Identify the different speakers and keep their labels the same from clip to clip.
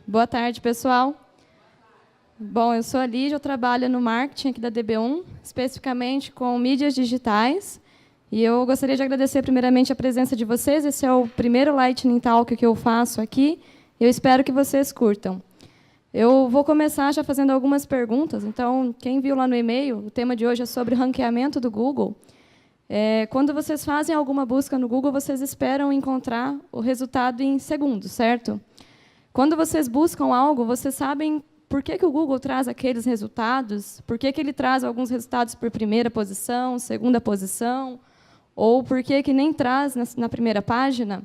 Speaker 1: Boa tarde, pessoal. Bom, eu sou a Lígia, eu trabalho no marketing aqui da DB1, especificamente com mídias digitais. E eu gostaria de agradecer primeiramente a presença de vocês. Esse é o primeiro Lightning Talk que eu faço aqui. Eu espero que vocês curtam. Eu vou começar já fazendo algumas perguntas. Então, quem viu lá no e-mail, o tema de hoje é sobre ranqueamento do Google. Quando vocês fazem alguma busca no Google, vocês esperam encontrar o resultado em segundos, certo? Quando vocês buscam algo, vocês sabem por que o Google traz aqueles resultados, por que ele traz alguns resultados por primeira posição, segunda posição, ou por que nem traz na primeira página.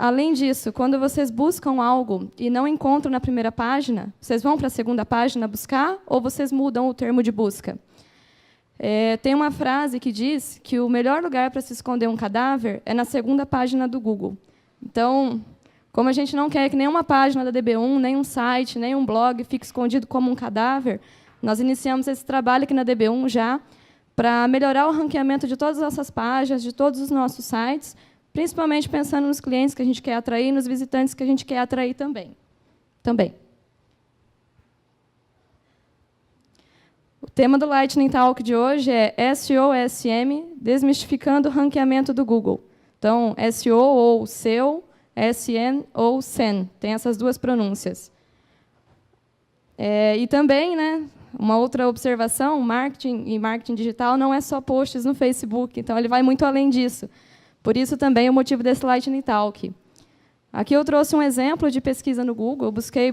Speaker 1: Além disso, quando vocês buscam algo e não encontram na primeira página, vocês vão para a segunda página buscar ou vocês mudam o termo de busca? Tem uma frase que diz que o melhor lugar para se esconder um cadáver é na segunda página do Google. Então, como a gente não quer que nenhuma página da DB1, nem um site, nem um blog fique escondido como um cadáver, nós iniciamos esse trabalho aqui na DB1 já para melhorar o ranqueamento de todas as nossas páginas, de todos os nossos sites, principalmente pensando nos clientes que a gente quer atrair, nos visitantes que a gente quer atrair também. O tema do Lightning Talk de hoje é SEO/SM, desmistificando o ranqueamento do Google. Então, SEO ou SEO, SN ou SEN, tem essas duas pronúncias. E também, uma outra observação, marketing e marketing digital não é só posts no Facebook, então ele vai muito além disso. Por isso também o motivo desse Lightning Talk. Aqui eu trouxe um exemplo de pesquisa no Google, eu busquei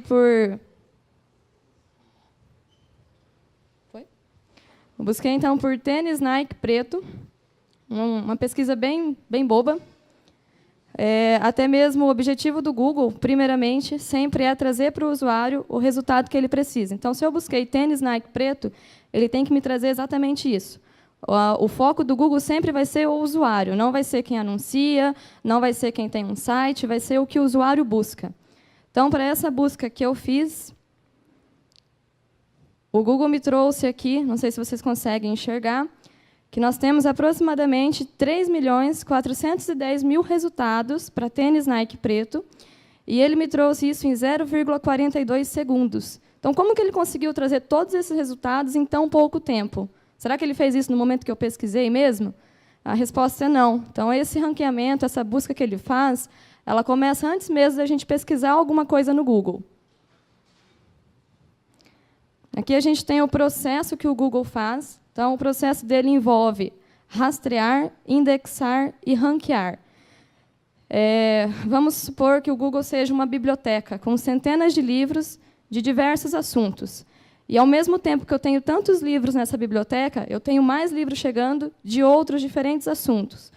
Speaker 1: então por tênis Nike preto, uma pesquisa bem boba. Até mesmo o objetivo do Google, primeiramente, sempre é trazer para o usuário o resultado que ele precisa. Então, se eu busquei tênis Nike preto, ele tem que me trazer exatamente isso. O foco do Google sempre vai ser o usuário, não vai ser quem anuncia, não vai ser quem tem um site, vai ser o que o usuário busca. Então, para essa busca que eu fiz, o Google me trouxe aqui, não sei se vocês conseguem enxergar, que nós temos aproximadamente 3.410.000 resultados para tênis Nike preto, e ele me trouxe isso em 0,42 segundos. Então, como que ele conseguiu trazer todos esses resultados em tão pouco tempo? Será que ele fez isso no momento que eu pesquisei mesmo? A resposta é não. Então, esse ranqueamento, essa busca que ele faz, ela começa antes mesmo da gente pesquisar alguma coisa no Google. Aqui a gente tem o processo que o Google faz. Então, o processo dele envolve rastrear, indexar e ranquear. Vamos supor que o Google seja uma biblioteca com centenas de livros de diversos assuntos. E, ao mesmo tempo que eu tenho tantos livros nessa biblioteca, eu tenho mais livros chegando de outros diferentes assuntos.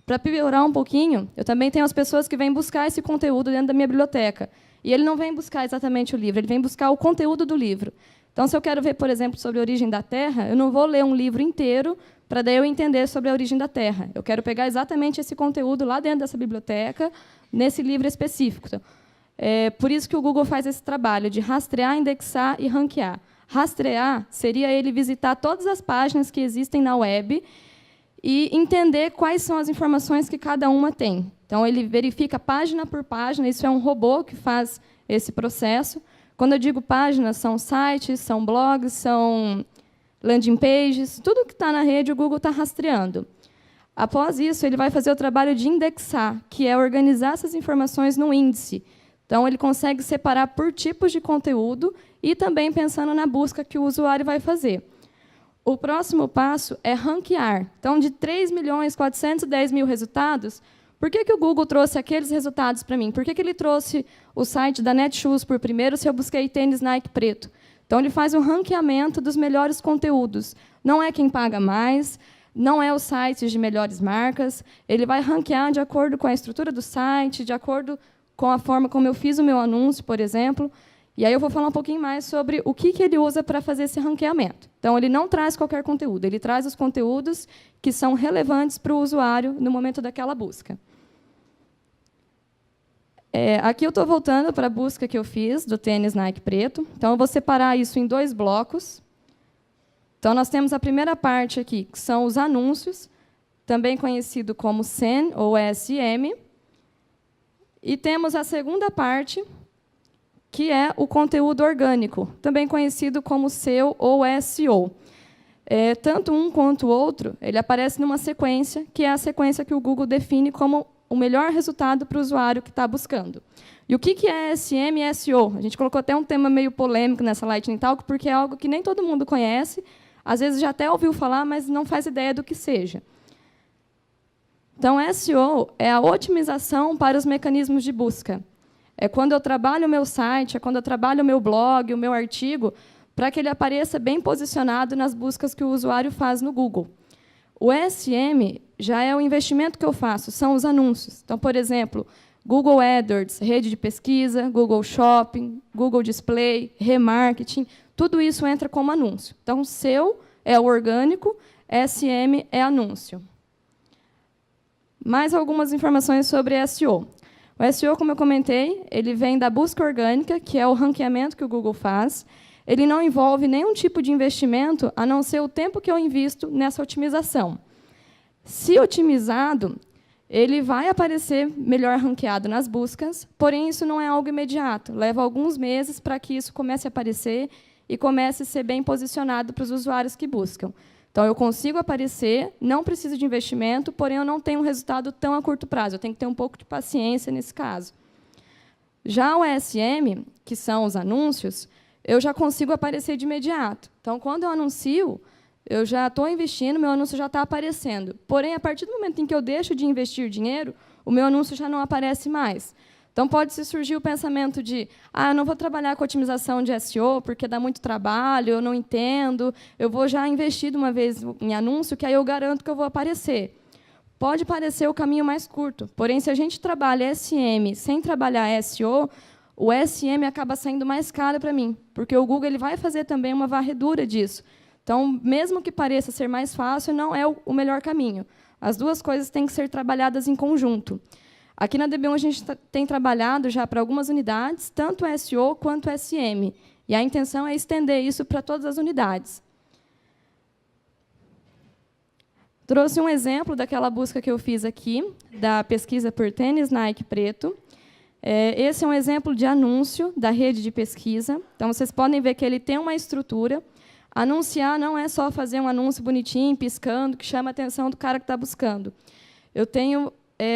Speaker 1: Para piorar um pouquinho, eu também tenho as pessoas que vêm buscar esse conteúdo dentro da minha biblioteca. E ele não vem buscar exatamente o livro, ele vem buscar o conteúdo do livro. Então, se eu quero ver, por exemplo, sobre a origem da Terra, eu não vou ler um livro inteiro para daí eu entender sobre a origem da Terra. Eu quero pegar exatamente esse conteúdo lá dentro dessa biblioteca, nesse livro específico. Então, por isso que o Google faz esse trabalho de rastrear, indexar e ranquear. Rastrear seria ele visitar todas as páginas que existem na web e entender quais são as informações que cada uma tem. Então, ele verifica página por página, isso é um robô que faz esse processo. Quando eu digo páginas, são sites, são blogs, são landing pages, tudo que está na rede, o Google está rastreando. Após isso, ele vai fazer o trabalho de indexar, que é organizar essas informações num índice. Então, ele consegue separar por tipos de conteúdo e também pensando na busca que o usuário vai fazer. O próximo passo é ranquear. Então, de 3.410.000 resultados, por que o Google trouxe aqueles resultados para mim? Por que ele trouxe o site da Netshoes por primeiro se eu busquei tênis Nike preto? Então, ele faz um ranqueamento dos melhores conteúdos. Não é quem paga mais, não é os sites de melhores marcas. Ele vai ranquear de acordo com a estrutura do site, de acordo com a forma como eu fiz o meu anúncio, por exemplo. E aí eu vou falar um pouquinho mais sobre o que ele usa para fazer esse ranqueamento. Então, ele não traz qualquer conteúdo, ele traz os conteúdos que são relevantes para o usuário no momento daquela busca. Aqui eu estou voltando para a busca que eu fiz do tênis Nike preto. Então, eu vou separar isso em 2 blocos. Então, nós temos a primeira parte aqui, que são os anúncios, também conhecido como SEN ou SM. E temos a segunda parte, que é o conteúdo orgânico, também conhecido como SEO ou SEO. Tanto um quanto o outro, ele aparece numa sequência, que é a sequência que o Google define como o melhor resultado para o usuário que está buscando. E o que é SM e SEO? A gente colocou até um tema meio polêmico nessa Lightning Talk, porque é algo que nem todo mundo conhece, às vezes já até ouviu falar, mas não faz ideia do que seja. Então, SEO é a otimização para os mecanismos de busca. É quando eu trabalho o meu site, é quando eu trabalho o meu blog, o meu artigo, para que ele apareça bem posicionado nas buscas que o usuário faz no Google. O SM já é o investimento que eu faço, são os anúncios. Então, por exemplo, Google AdWords, rede de pesquisa, Google Shopping, Google Display, remarketing, tudo isso entra como anúncio. Então, SEO é o orgânico, SM é anúncio. Mais algumas informações sobre SEO. O SEO, como eu comentei, ele vem da busca orgânica, que é o ranqueamento que o Google faz. Ele não envolve nenhum tipo de investimento, a não ser o tempo que eu invisto nessa otimização. Se otimizado, ele vai aparecer melhor ranqueado nas buscas, porém, isso não é algo imediato. Leva alguns meses para que isso comece a aparecer e comece a ser bem posicionado para os usuários que buscam. Então, eu consigo aparecer, não preciso de investimento, porém, eu não tenho um resultado tão a curto prazo. Eu tenho que ter um pouco de paciência nesse caso. Já o SM, que são os anúncios, eu já consigo aparecer de imediato. Então, quando eu anuncio, eu já estou investindo, meu anúncio já está aparecendo. Porém, a partir do momento em que eu deixo de investir dinheiro, o meu anúncio já não aparece mais. Então, pode-se surgir o pensamento de não vou trabalhar com otimização de SEO, porque dá muito trabalho, eu não entendo, eu vou já investir de uma vez em anúncio, que aí eu garanto que eu vou aparecer. Pode parecer o caminho mais curto, porém, se a gente trabalha SM sem trabalhar SEO, o SM acaba saindo mais caro para mim, porque o Google ele vai fazer também uma varredura disso. Então, mesmo que pareça ser mais fácil, não é o melhor caminho. As duas coisas têm que ser trabalhadas em conjunto. Aqui na DB1, a gente tem trabalhado já para algumas unidades, tanto SEO quanto SM. E a intenção é estender isso para todas as unidades. Trouxe um exemplo daquela busca que eu fiz aqui, da pesquisa por tênis Nike preto. Esse é um exemplo de anúncio da rede de pesquisa. Então, vocês podem ver que ele tem uma estrutura. Anunciar não é só fazer um anúncio bonitinho, piscando, que chama a atenção do cara que está buscando. Eu tenho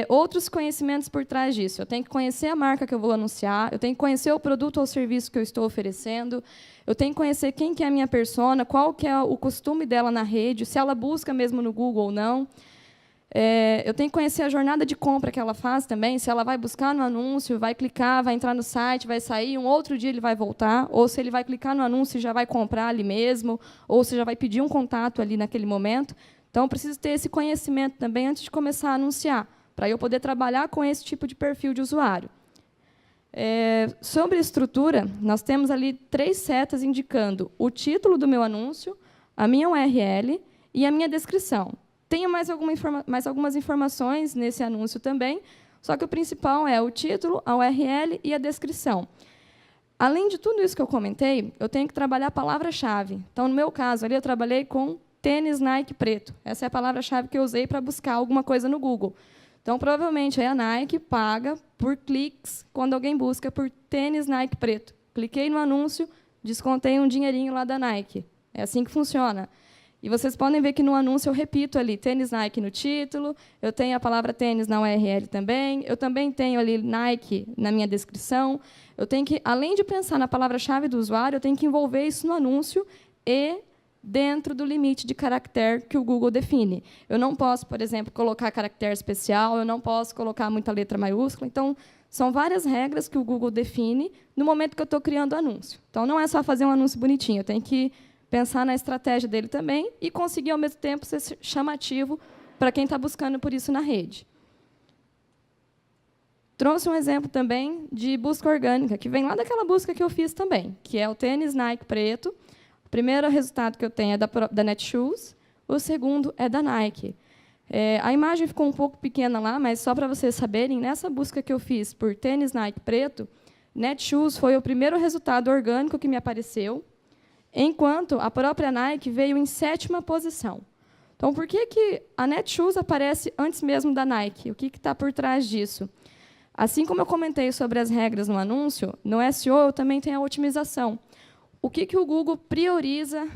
Speaker 1: outros conhecimentos por trás disso. Eu tenho que conhecer a marca que eu vou anunciar, eu tenho que conhecer o produto ou serviço que eu estou oferecendo, eu tenho que conhecer quem que é a minha persona, qual que é o costume dela na rede, se ela busca mesmo no Google ou não. Eu tenho que conhecer a jornada de compra que ela faz também, se ela vai buscar no anúncio, vai clicar, vai entrar no site, vai sair, um outro dia ele vai voltar, ou se ele vai clicar no anúncio e já vai comprar ali mesmo, ou se já vai pedir um contato ali naquele momento. Então, eu preciso ter esse conhecimento também antes de começar a anunciar, para eu poder trabalhar com esse tipo de perfil de usuário. Sobre a estrutura, nós temos ali 3 setas indicando o título do meu anúncio, a minha URL e a minha descrição. Tenho mais algumas informações nesse anúncio também, só que o principal é o título, a URL e a descrição. Além de tudo isso que eu comentei, eu tenho que trabalhar a palavra-chave. Então, no meu caso, ali eu trabalhei com tênis Nike preto. Essa é a palavra-chave que eu usei para buscar alguma coisa no Google. Então, provavelmente, a Nike paga por cliques quando alguém busca por tênis Nike preto. Cliquei no anúncio, descontei um dinheirinho lá da Nike. É assim que funciona. E vocês podem ver que no anúncio eu repito ali tênis Nike no título, eu tenho a palavra tênis na URL também, eu também tenho ali Nike na minha descrição. Eu tenho que, além de pensar na palavra-chave do usuário, eu tenho que envolver isso no anúncio e dentro do limite de caractere que o Google define. Eu não posso, por exemplo, colocar caractere especial, eu não posso colocar muita letra maiúscula. Então, são várias regras que o Google define no momento que eu estou criando o anúncio. Então, não é só fazer um anúncio bonitinho, eu tenho que pensar na estratégia dele também e conseguir, ao mesmo tempo, ser chamativo para quem está buscando por isso na rede. Trouxe um exemplo também de busca orgânica, que vem lá daquela busca que eu fiz também, que é o tênis Nike preto. O primeiro resultado que eu tenho é da Netshoes, o segundo é da Nike. A imagem ficou um pouco pequena lá, mas só para vocês saberem, nessa busca que eu fiz por tênis Nike preto, Netshoes foi o primeiro resultado orgânico que me apareceu, enquanto a própria Nike veio em 7ª posição. Então, por que a Netshoes aparece antes mesmo da Nike? O que está por trás disso? Assim como eu comentei sobre as regras no anúncio, no SEO eu também tenho a otimização. O que o Google prioriza,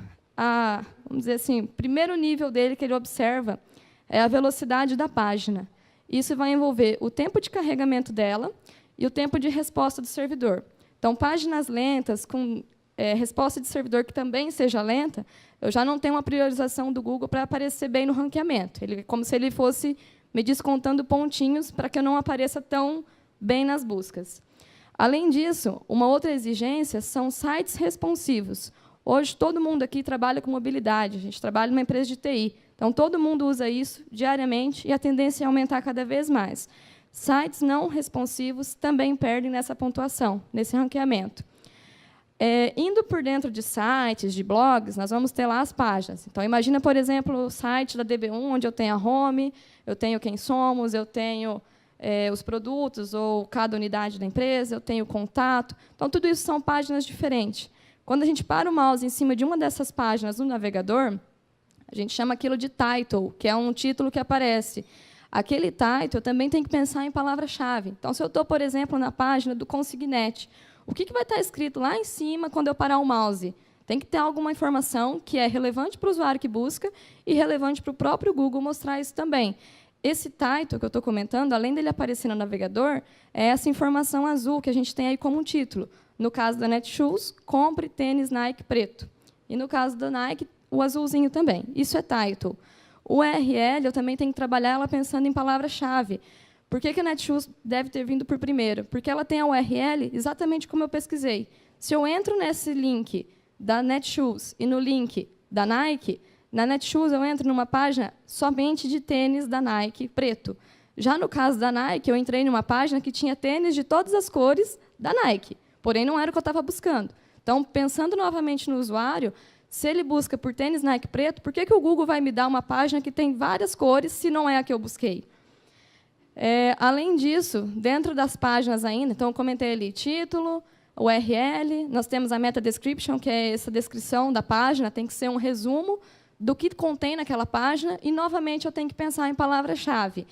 Speaker 1: vamos dizer assim, o primeiro nível dele que ele observa é a velocidade da página. Isso vai envolver o tempo de carregamento dela e o tempo de resposta do servidor. Então, páginas lentas, com resposta de servidor que também seja lenta, eu já não tenho uma priorização do Google para aparecer bem no ranqueamento. Como se ele fosse me descontando pontinhos para que eu não apareça tão bem nas buscas. Além disso, uma outra exigência são sites responsivos. Hoje, todo mundo aqui trabalha com mobilidade, a gente trabalha numa empresa de TI. Então, todo mundo usa isso diariamente e a tendência é aumentar cada vez mais. Sites não responsivos também perdem nessa pontuação, nesse ranqueamento. Indo por dentro de sites, de blogs, nós vamos ter lá as páginas. Então, imagina, por exemplo, o site da DB1, onde eu tenho a home, eu tenho quem somos, eu tenho os produtos ou cada unidade da empresa, eu tenho o contato. Então, tudo isso são páginas diferentes. Quando a gente para o mouse em cima de uma dessas páginas no navegador, a gente chama aquilo de title, que é um título que aparece. Aquele title eu também tenho que pensar em palavra-chave. Então, se eu estou, por exemplo, na página do Consignet, o que vai estar escrito lá em cima quando eu parar o mouse? Tem que ter alguma informação que é relevante para o usuário que busca e relevante para o próprio Google mostrar isso também. Esse title que eu estou comentando, além dele aparecer no navegador, é essa informação azul que a gente tem aí como um título. No caso da Netshoes, compre tênis Nike preto. E no caso da Nike, o azulzinho também. Isso é title. O URL, eu também tenho que trabalhar ela pensando em palavra-chave. Por que a Netshoes deve ter vindo por primeiro? Porque ela tem a URL exatamente como eu pesquisei. Se eu entro nesse link da Netshoes e no link da Nike, na Netshoes eu entro numa página somente de tênis da Nike preto. Já no caso da Nike, eu entrei numa página que tinha tênis de todas as cores da Nike, porém não era o que eu estava buscando. Então, pensando novamente no usuário, se ele busca por tênis Nike preto, por que o Google vai me dar uma página que tem várias cores se não é a que eu busquei? Além disso, dentro das páginas ainda, então eu comentei ali título, URL, nós temos a meta description, que é essa descrição da página, tem que ser um resumo do que contém naquela página, e, novamente, eu tenho que pensar em palavra-chave.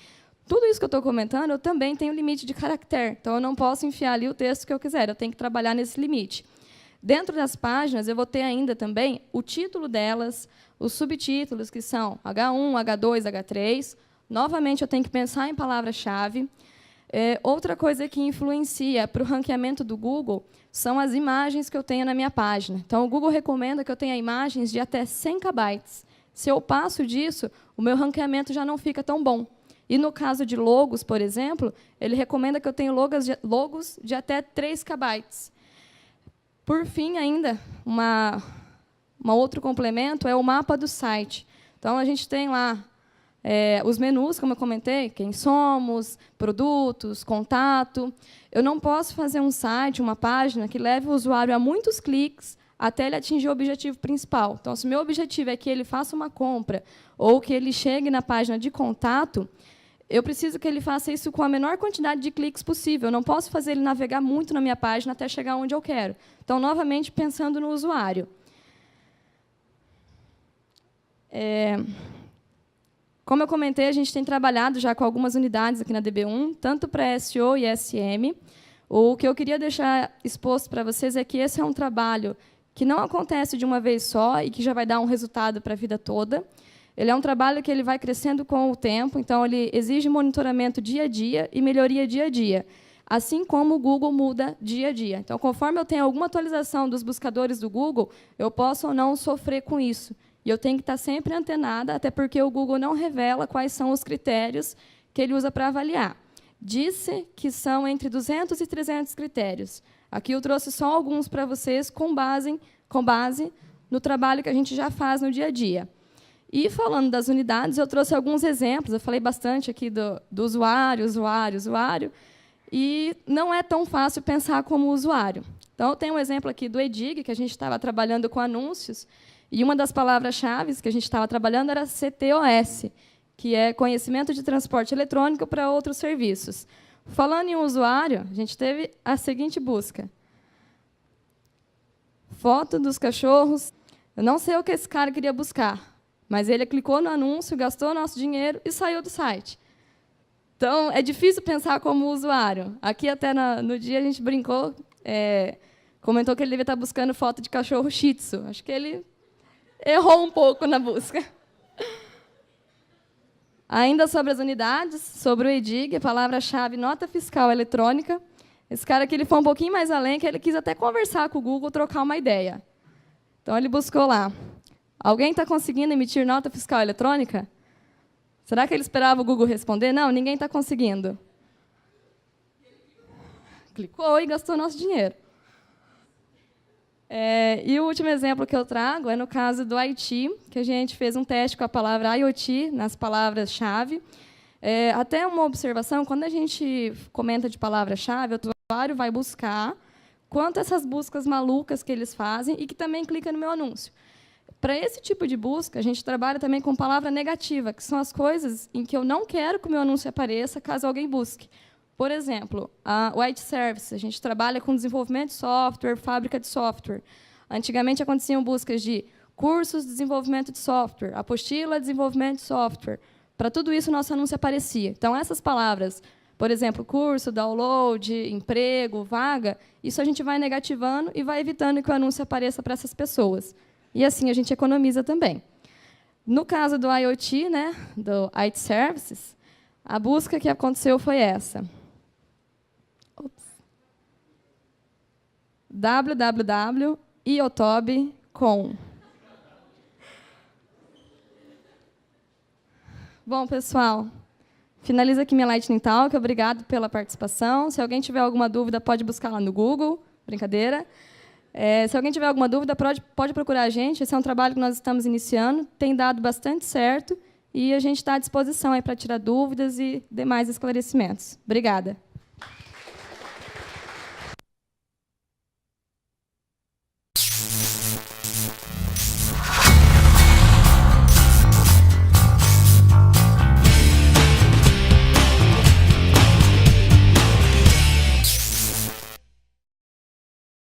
Speaker 1: Tudo isso que eu estou comentando, eu também tenho limite de caractere, então eu não posso enfiar ali o texto que eu quiser, eu tenho que trabalhar nesse limite. Dentro das páginas, eu vou ter ainda também o título delas, os subtítulos, que são H1, H2, H3. Novamente, eu tenho que pensar em palavra-chave. Outra coisa que influencia para o ranqueamento do Google são as imagens que eu tenho na minha página. Então, o Google recomenda que eu tenha imagens de até 100 KB. Se eu passo disso, o meu ranqueamento já não fica tão bom. E, no caso de logos, por exemplo, ele recomenda que eu tenha logos de até 3 KB. Por fim, ainda, outro complemento é o mapa do site. Então, a gente tem lá os menus, como eu comentei, quem somos, produtos, contato. Eu não posso fazer um site, uma página, que leve o usuário a muitos cliques até ele atingir o objetivo principal. Então, se o meu objetivo é que ele faça uma compra ou que ele chegue na página de contato, eu preciso que ele faça isso com a menor quantidade de cliques possível. Eu não posso fazer ele navegar muito na minha página até chegar onde eu quero. Então, novamente, pensando no usuário. Como eu comentei, a gente tem trabalhado já com algumas unidades aqui na DB1, tanto para SEO e SM. O que eu queria deixar exposto para vocês é que esse é um trabalho que não acontece de uma vez só e que já vai dar um resultado para a vida toda. Ele é um trabalho que ele vai crescendo com o tempo, então ele exige monitoramento dia a dia e melhoria dia a dia, assim como o Google muda dia a dia. Então, conforme eu tenho alguma atualização dos buscadores do Google, eu posso ou não sofrer com isso. E eu tenho que estar sempre antenada, até porque o Google não revela quais são os critérios que ele usa para avaliar. Disse que são entre 200 e 300 critérios. Aqui eu trouxe só alguns para vocês com base no trabalho que a gente já faz no dia a dia. E, falando das unidades, eu trouxe alguns exemplos. Eu falei bastante aqui do usuário, e não é tão fácil pensar como usuário. Então, eu tenho um exemplo aqui do EDIG, que a gente estava trabalhando com anúncios, e uma das palavras-chave que a gente estava trabalhando era CTOS, que é Conhecimento de Transporte Eletrônico para Outros Serviços. Falando em usuário, a gente teve a seguinte busca. Foto dos cachorros. Eu não sei o que esse cara queria buscar, mas ele clicou no anúncio, gastou nosso dinheiro e saiu do site. Então, é difícil pensar como usuário. Aqui, até no dia, a gente brincou, comentou que ele devia estar buscando foto de cachorro Shih Tzu. Acho que ele errou um pouco na busca. Ainda sobre as unidades, sobre o EDIG, a palavra-chave nota fiscal eletrônica. Esse cara aqui ele foi um pouquinho mais além, que ele quis até conversar com o Google, trocar uma ideia. Então, ele buscou lá. Alguém está conseguindo emitir nota fiscal eletrônica? Será que ele esperava o Google responder? Não, ninguém está conseguindo. Clicou e gastou nosso dinheiro. E o último exemplo que eu trago é no caso do IT, que a gente fez um teste com a palavra IoT nas palavras-chave. Até uma observação, quando a gente comenta de palavra-chave, o usuário vai buscar quanto essas buscas malucas que eles fazem e que também clica no meu anúncio. Para esse tipo de busca, a gente trabalha também com palavra negativa, que são as coisas em que eu não quero que o meu anúncio apareça caso alguém busque. Por exemplo, o IT Service, a gente trabalha com desenvolvimento de software, fábrica de software. Antigamente aconteciam buscas de cursos de desenvolvimento de software, apostila de desenvolvimento de software. Para tudo isso, o nosso anúncio aparecia. Então, essas palavras, por exemplo, curso, download, emprego, vaga, isso a gente vai negativando e vai evitando que o anúncio apareça para essas pessoas. E assim a gente economiza também. No caso do IoT, né, do IT Services, a busca que aconteceu foi essa. www.iotob.com. Bom, pessoal, finaliza aqui minha Lightning Talk. Obrigado pela participação. Se alguém tiver alguma dúvida, pode buscar lá no Google. Brincadeira. Se alguém tiver alguma dúvida, pode procurar a gente. Esse é um trabalho que nós estamos iniciando, tem dado bastante certo, e a gente está à disposição para tirar dúvidas e demais esclarecimentos. Obrigada.